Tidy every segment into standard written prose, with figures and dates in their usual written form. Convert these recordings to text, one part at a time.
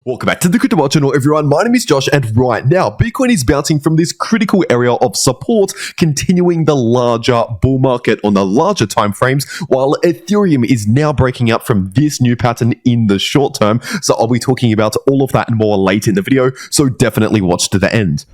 Welcome back to the cryptoworld channel, everyone. My name is Josh, and right now, Bitcoin is bouncing from this critical area of support, continuing the larger bull market on the larger time frames, while Ethereum is now breaking out from this new pattern in the short term. So I'll be talking about all of that and more later in the video, so definitely watch to the end.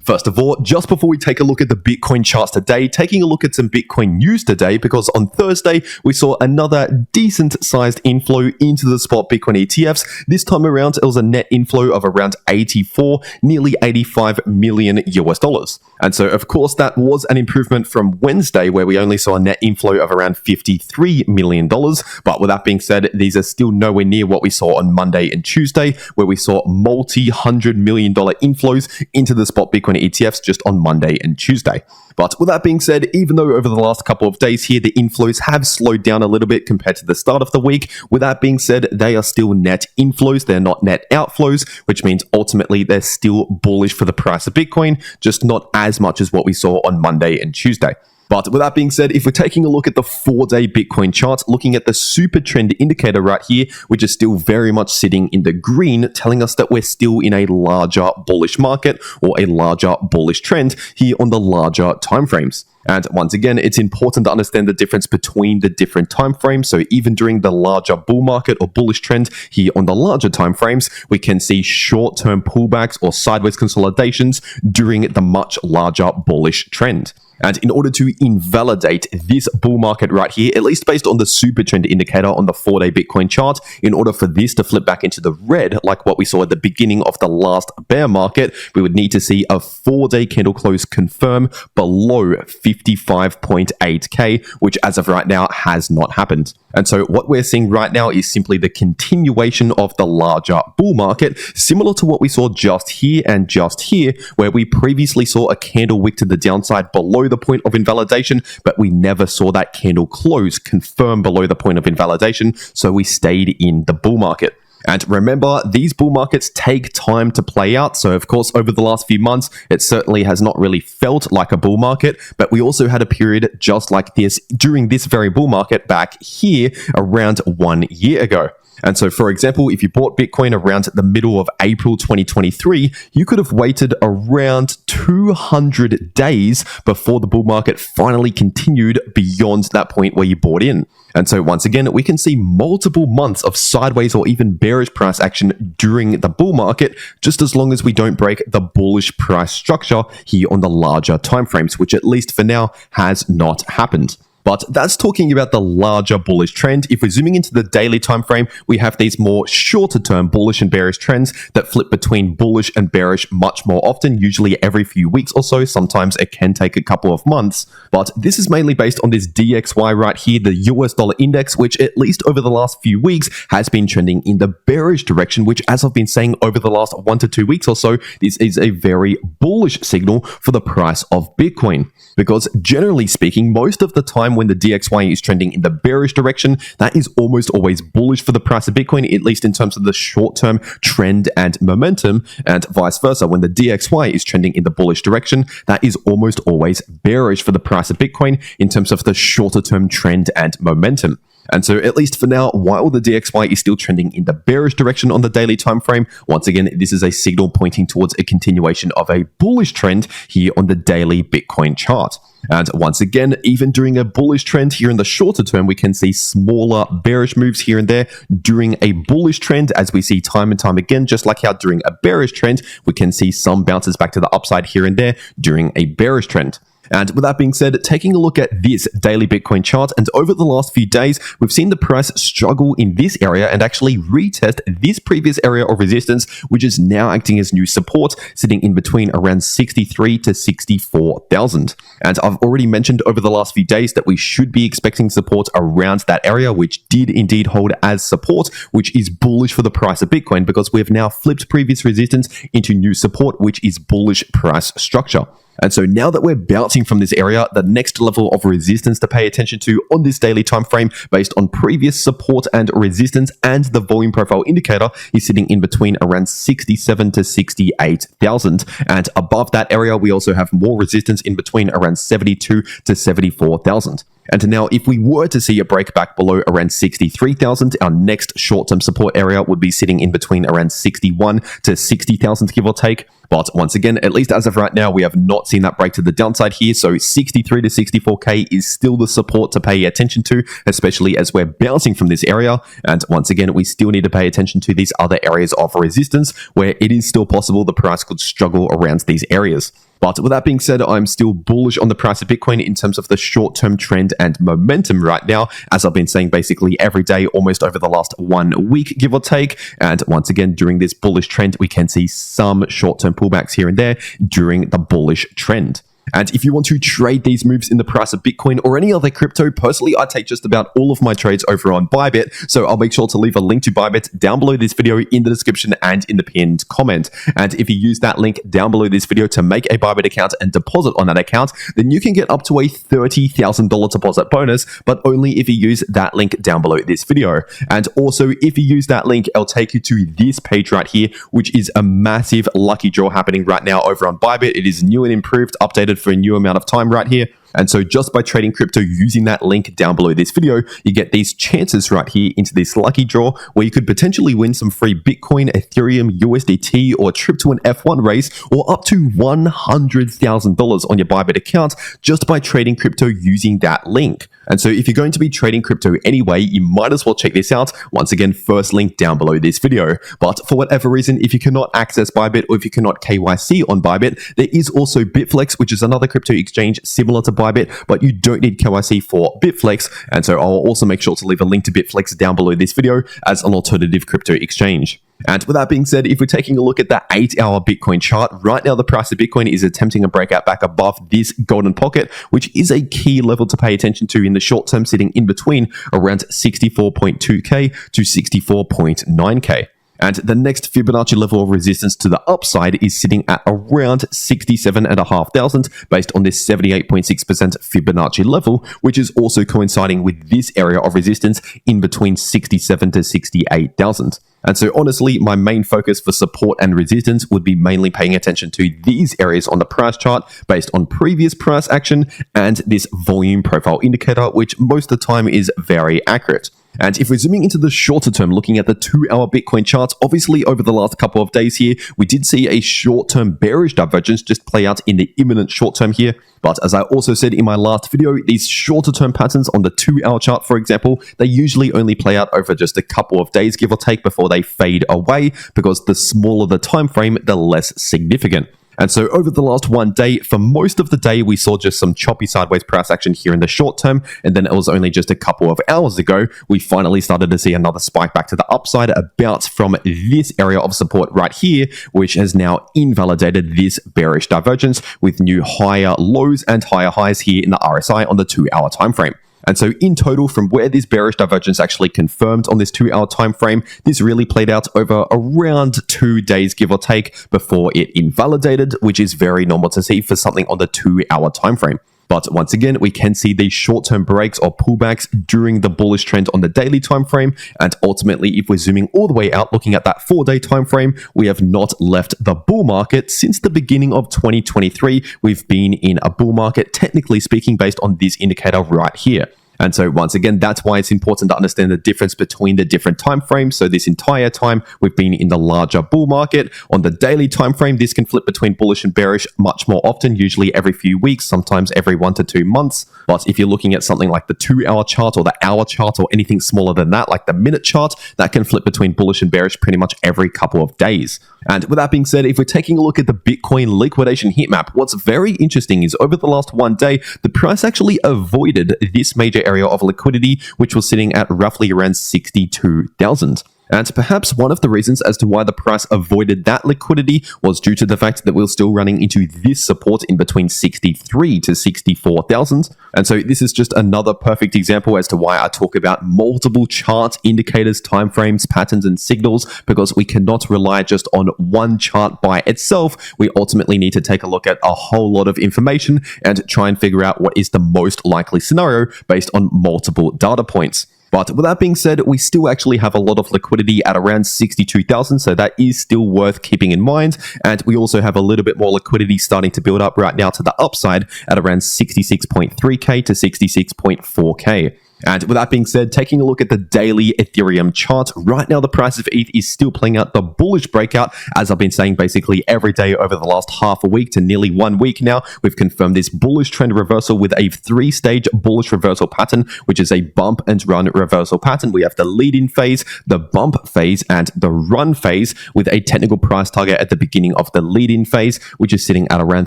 First of all, just before we take a look at the Bitcoin charts today, taking a look at some Bitcoin news today, because on Thursday, we saw another decent-sized inflow into the spot Bitcoin ETFs. This time around, it was a net inflow of around 84, nearly 85 million US dollars. And so, of course, that was an improvement from Wednesday, where we only saw a net inflow of around $53 million. But with that being said, these are still nowhere near what we saw on Monday and Tuesday, where we saw multi-$100 million inflows into the spot Bitcoin ETFs just on Monday and Tuesday. But with that being said, even though over the last couple of days here, the inflows have slowed down a little bit compared to the start of the week, with that being said, they are still net inflows. They're not net outflows, which means ultimately they're still bullish for the price of Bitcoin, just not as much as what we saw on Monday and Tuesday. But with that being said, if we're taking a look at the 4-day Bitcoin chart, looking at the super trend indicator right here, which is still very much sitting in the green, telling us that we're still in a larger bullish market or a larger bullish trend here on the larger timeframes. And once again, it's important to understand the difference between the different time frames. So even during the larger bull market or bullish trend here on the larger time frames, we can see short-term pullbacks or sideways consolidations during the much larger bullish trend. And in order to invalidate this bull market right here, at least based on the super trend indicator on the 4-day Bitcoin chart, in order for this to flip back into the red, like what we saw at the beginning of the last bear market, we would need to see a 4-day candle close confirm below 55.8K, which as of right now has not happened. And so what we're seeing right now is simply the continuation of the larger bull market, similar to what we saw just here and just here, where we previously saw a candle wick to the downside below the point of invalidation, but we never saw that candle close confirm below the point of invalidation, so we stayed in the bull market. And remember, these bull markets take time to play out. So, of course, over the last few months, it certainly has not really felt like a bull market. But we also had a period just like this during this very bull market back here around 1 year ago. And so, for example, if you bought Bitcoin around the middle of April 2023, you could have waited around 200 days before the bull market finally continued beyond that point where you bought in. And so once again, we can see multiple months of sideways or even bearish price action during the bull market, just as long as we don't break the bullish price structure here on the larger timeframes, which at least for now has not happened. But that's talking about the larger bullish trend. If we're zooming into the daily time frame, we have these more shorter term bullish and bearish trends that flip between bullish and bearish much more often, usually every few weeks or so. Sometimes it can take a couple of months. But this is mainly based on this DXY right here, the US dollar index, which at least over the last few weeks has been trending in the bearish direction, which, as I've been saying over the last 1 to 2 weeks or so, this is a very bullish signal for the price of Bitcoin. Because generally speaking, most of the time when the DXY is trending in the bearish direction, that is almost always bullish for the price of Bitcoin, at least in terms of the short-term trend and momentum, and vice versa. When the DXY is trending in the bullish direction, that is almost always bearish for the price of Bitcoin in terms of the shorter-term trend and momentum. And so at least for now, while the DXY is still trending in the bearish direction on the daily time frame, once again, this is a signal pointing towards a continuation of a bullish trend here on the daily Bitcoin chart. And once again, even during a bullish trend here in the shorter term, we can see smaller bearish moves here and there during a bullish trend, as we see time and time again, just like how during a bearish trend, we can see some bounces back to the upside here and there during a bearish trend. And with that being said, taking a look at this daily Bitcoin chart, and over the last few days, we've seen the price struggle in this area and actually retest this previous area of resistance, which is now acting as new support, sitting in between around 63 to 64,000. And I've already mentioned over the last few days that we should be expecting support around that area, which did indeed hold as support, which is bullish for the price of Bitcoin, because we have now flipped previous resistance into new support, which is bullish price structure. And so now that we're bouncing from this area, the next level of resistance to pay attention to on this daily time frame based on previous support and resistance and the volume profile indicator is sitting in between around 67 to 68,000. And above that area, we also have more resistance in between around 72 to 74,000. And now if we were to see a break back below around 63,000, our next short-term support area would be sitting in between around 61 to 60,000, give or take. But once again, at least as of right now, we have not seen that break to the downside here. So 63 to 64K is still the support to pay attention to, especially as we're bouncing from this area. And once again, we still need to pay attention to these other areas of resistance where it is still possible the price could struggle around these areas. But with that being said, I'm still bullish on the price of Bitcoin in terms of the short-term trend and momentum right now, as I've been saying basically every day, almost over the last 1 week, give or take. And once again, during this bullish trend, we can see some short-term pullbacks here and there during the bullish trend. And if you want to trade these moves in the price of Bitcoin or any other crypto, personally, I take just about all of my trades over on Bybit. So I'll make sure to leave a link to Bybit down below this video in the description and in the pinned comment. And if you use that link down below this video to make a Bybit account and deposit on that account, then you can get up to a $30,000 deposit bonus, but only if you use that link down below this video. And also, if you use that link, it'll take you to this page right here, which is a massive lucky draw happening right now over on Bybit. It is new and improved, updated for a new amount of time right here. And so just by trading crypto using that link down below this video, you get these chances right here into this lucky draw where you could potentially win some free Bitcoin, Ethereum, USDT, or trip to an F1 race, or up to $100,000 on your Bybit account just by trading crypto using that link. And so if you're going to be trading crypto anyway, you might as well check this out. Once again, first link down below this video. But for whatever reason, if you cannot access Bybit or if you cannot KYC on Bybit, there is also Bitflex, which is another crypto exchange similar to Bybit, but you don't need KYC for Bitflex. And so I'll also make sure to leave a link to Bitflex down below this video as an alternative crypto exchange. And with that being said, if we're taking a look at the 8-hour Bitcoin chart, right now the price of Bitcoin is attempting a breakout back above this golden pocket, which is a key level to pay attention to in the short term, sitting in between around 64.2K to 64.9K. And the next Fibonacci level of resistance to the upside is sitting at around 67,500 based on this 78.6% Fibonacci level, which is also coinciding with this area of resistance in between 67 to 68,000. And so honestly, my main focus for support and resistance would be mainly paying attention to these areas on the price chart based on previous price action and this volume profile indicator, which most of the time is very accurate. And if we're zooming into the shorter term, looking at the 2-hour Bitcoin charts, obviously over the last couple of days here, we did see a short-term bearish divergence just play out in the imminent short term here. But as I also said in my last video, these shorter term patterns on the 2-hour chart, for example, they usually only play out over just a couple of days, give or take, before they fade away, because the smaller the time frame, the less significant. And so over the last 1 day, for most of the day, we saw just some choppy sideways price action here in the short term. And then it was only just a couple of hours ago, we finally started to see another spike back to the upside, a bounce from this area of support right here, which has now invalidated this bearish divergence with new higher lows and higher highs here in the RSI on the 2-hour time frame. And so in total, from where this bearish divergence actually confirmed on this 2-hour time frame, this really played out over around 2 days, give or take, before it invalidated, which is very normal to see for something on the 2-hour time frame. But once again, we can see these short-term breaks or pullbacks during the bullish trend on the daily time frame. And ultimately, if we're zooming all the way out, looking at that 4-day time frame, we have not left the bull market since the beginning of 2023. We've been in a bull market, technically speaking, based on this indicator right here. And so once again, that's why it's important to understand the difference between the different time frames. So this entire time, we've been in the larger bull market. On the daily time frame, this can flip between bullish and bearish much more often, usually every few weeks, sometimes every 1 to 2 months. But if you're looking at something like the 2-hour chart or the hour chart or anything smaller than that, like the minute chart, that can flip between bullish and bearish pretty much every couple of days. And with that being said, if we're taking a look at the Bitcoin liquidation heat map, what's very interesting is over the last 1 day, the price actually avoided this major area of liquidity, which was sitting at roughly around 62,000. And perhaps one of the reasons as to why the price avoided that liquidity was due to the fact that we're still running into this support in between 63 to 64,000. And so this is just another perfect example as to why I talk about multiple chart indicators, timeframes, patterns, and signals, because we cannot rely just on one chart by itself. We ultimately need to take a look at a whole lot of information and try and figure out what is the most likely scenario based on multiple data points. But with that being said, we still actually have a lot of liquidity at around 62,000, so that is still worth keeping in mind. And we also have a little bit more liquidity starting to build up right now to the upside at around 66.3k to 66.4k. And with that being said, taking a look at the daily Ethereum chart, right now the price of ETH is still playing out the bullish breakout, as I've been saying basically every day over the last half a week to nearly 1 week now. We've confirmed this bullish trend reversal with a 3-stage bullish reversal pattern, which is a bump and run reversal pattern. We have the lead-in phase, the bump phase, and the run phase, with a technical price target at the beginning of the lead-in phase, which is sitting at around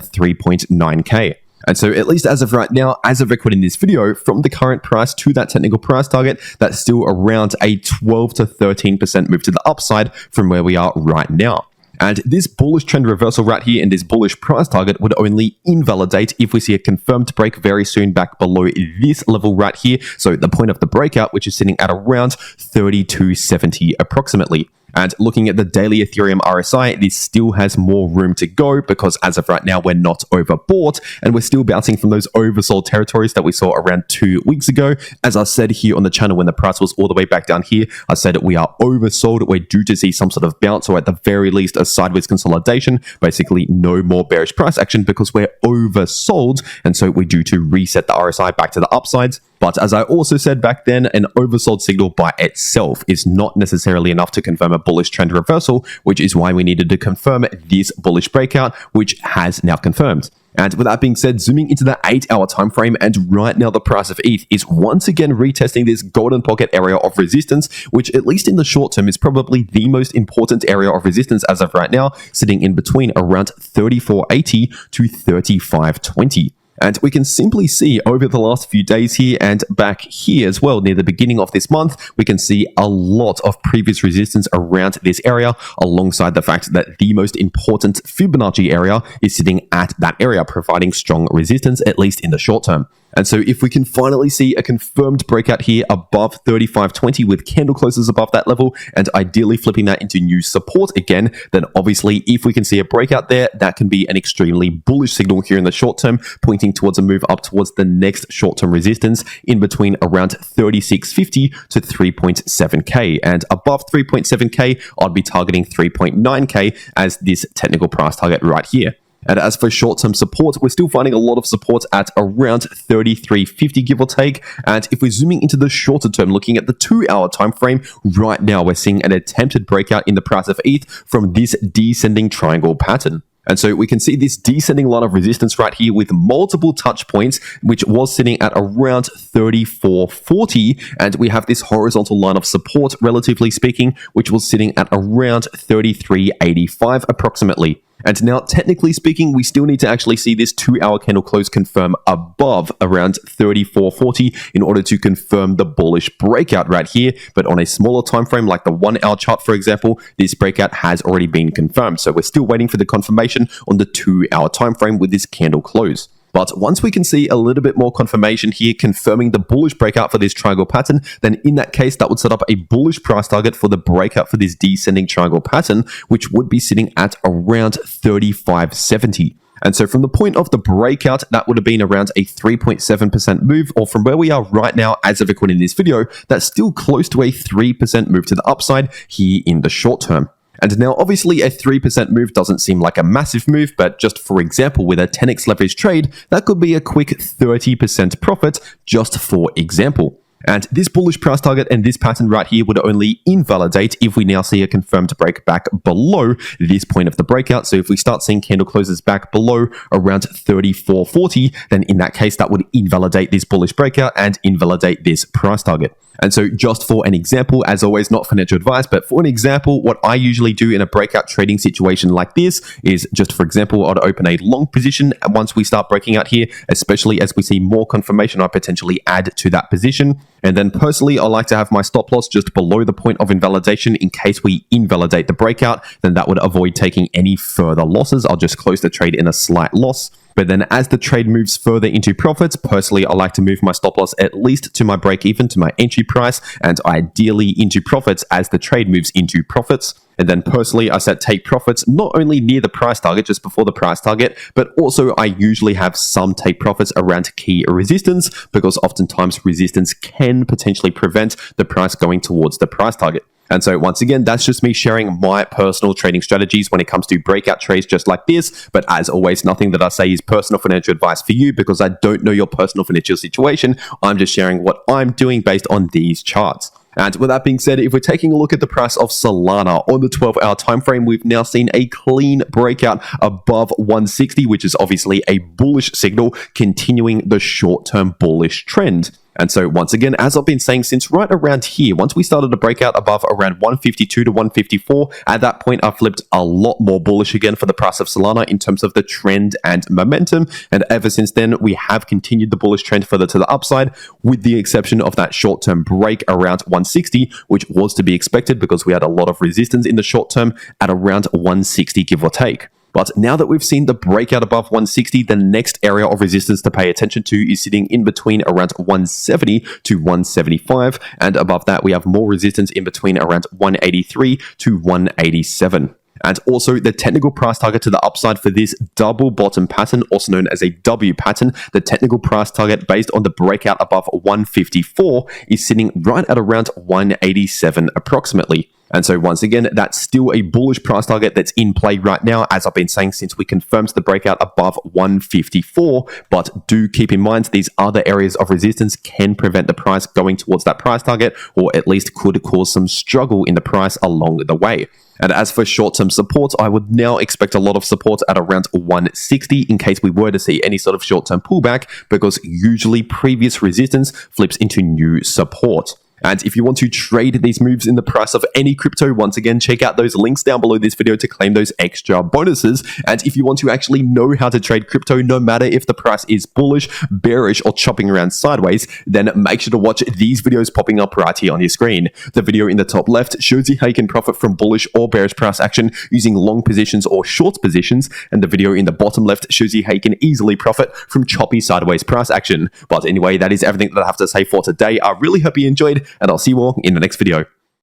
3.9k. And so at least as of right now, as of recording this video, from the current price to that technical price target, that's still around a 12 to 13% move to the upside from where we are right now. And this bullish trend reversal right here and this bullish price target would only invalidate if we see a confirmed break very soon back below this level right here. So the point of the breakout, which is sitting at around 3270 approximately. And looking at the daily Ethereum RSI, this still has more room to go because as of right now, we're not overbought and we're still bouncing from those oversold territories that we saw around 2 weeks ago. As I said here on the channel when the price was all the way back down here, I said we are oversold. We're due to see some sort of bounce or at the very least a sideways consolidation, basically no more bearish price action because we're oversold. And so we're due to reset the RSI back to the upsides. But as I also said back then, an oversold signal by itself is not necessarily enough to confirm a bullish trend reversal, which is why we needed to confirm this bullish breakout, which has now confirmed. And with that being said, zooming into the 8-hour time frame, and right now the price of ETH is once again retesting this golden pocket area of resistance, which at least in the short term is probably the most important area of resistance as of right now, sitting in between around 3480 to 3520. And we can simply see over the last few days here and back here as well, near the beginning of this month, we can see a lot of previous resistance around this area, alongside the fact that the most important Fibonacci area is sitting at that area, providing strong resistance, at least in the short term. And so if we can finally see a confirmed breakout here above 3520 with candle closes above that level and ideally flipping that into new support again, then obviously if we can see a breakout there, that can be an extremely bullish signal here in the short term, pointing towards a move up towards the next short-term resistance in between around 3650 to 3.7k. And above 3.7k, I'd be targeting 3.9k as this technical price target right here. And as for short-term support, we're still finding a lot of support at around 3350, give or take. And if we're zooming into the shorter term, looking at the 2-hour time frame, right now we're seeing an attempted breakout in the price of ETH from this descending triangle pattern. And so we can see this descending line of resistance right here with multiple touch points, which was sitting at around 3440. And we have this horizontal line of support, relatively speaking, which was sitting at around 3385 approximately. And now, technically speaking, we still need to actually see this 2-hour candle close confirm above around 3440 in order to confirm the bullish breakout right here. But on a smaller time frame, like the 1-hour chart, for example, this breakout has already been confirmed. So we're still waiting for the confirmation on the 2-hour time frame with this candle close. But once we can see a little bit more confirmation here confirming the bullish breakout for this triangle pattern, then in that case, that would set up a bullish price target for the breakout for this descending triangle pattern, which would be sitting at around 3570. And so from the point of the breakout, that would have been around a 3.7% move, or from where we are right now as of recording this video, that's still close to a 3% move to the upside here in the short term. And now, obviously, a 3% move doesn't seem like a massive move, but just for example, with a 10x leverage trade, that could be a quick 30% profit, just for example. And this bullish price target and this pattern right here would only invalidate if we now see a confirmed break back below this point of the breakout. So if we start seeing candle closes back below around 3440, then in that case, that would invalidate this bullish breakout and invalidate this price target. And so just for an example, as always, not financial advice, but for an example, what I usually do in a breakout trading situation like this is just, for example, I'd open a long position. And once we start breaking out here, especially as we see more confirmation, I potentially add to that position. And then personally, I like to have my stop loss just below the point of invalidation in case we invalidate the breakout, then that would avoid taking any further losses. I'll just close the trade in a slight loss. But then as the trade moves further into profits, personally, I like to move my stop loss at least to my break even, to my entry price, and ideally into profits as the trade moves into profits. And then personally, I set take profits not only near the price target, just before the price target, but also I usually have some take profits around key resistance, because oftentimes resistance can potentially prevent the price going towards the price target. And so once again, that's just me sharing my personal trading strategies when it comes to breakout trades just like this. But as always, nothing that I say is personal financial advice for you, because I don't know your personal financial situation. I'm just sharing what I'm doing based on these charts. And with that being said, if we're taking a look at the price of Solana on the 12-hour time frame, we've now seen a clean breakout above 160, which is obviously a bullish signal, continuing the short-term bullish trend. And so once again, as I've been saying since right around here, once we started to break out above around 152 to 154, at that point I flipped a lot more bullish again for the price of Solana in terms of the trend and momentum. And ever since then, we have continued the bullish trend further to the upside, with the exception of that short-term break around 160, which was to be expected because we had a lot of resistance in the short term at around 160, give or take. But now that we've seen the breakout above 160, the next area of resistance to pay attention to is sitting in between around 170 to 175. And above that, we have more resistance in between around 183 to 187. And also the technical price target to the upside for this double bottom pattern, also known as a W pattern, the technical price target based on the breakout above 154 is sitting right at around 187 approximately. And so once again, that's still a bullish price target that's in play right now, as I've been saying since we confirmed the breakout above 154. But do keep in mind, these other areas of resistance can prevent the price going towards that price target, or at least could cause some struggle in the price along the way. And as for short-term support, I would now expect a lot of support at around 160 in case we were to see any sort of short-term pullback, because usually previous resistance flips into new support. And if you want to trade these moves in the price of any crypto, once again, check out those links down below this video to claim those extra bonuses. And if you want to actually know how to trade crypto, no matter if the price is bullish, bearish, or chopping around sideways, then make sure to watch these videos popping up right here on your screen. The video in the top left shows you how you can profit from bullish or bearish price action using long positions or short positions. And the video in the bottom left shows you how you can easily profit from choppy sideways price action. But anyway, that is everything that I have to say for today. I really hope you enjoyed, and I'll see you all in the next video.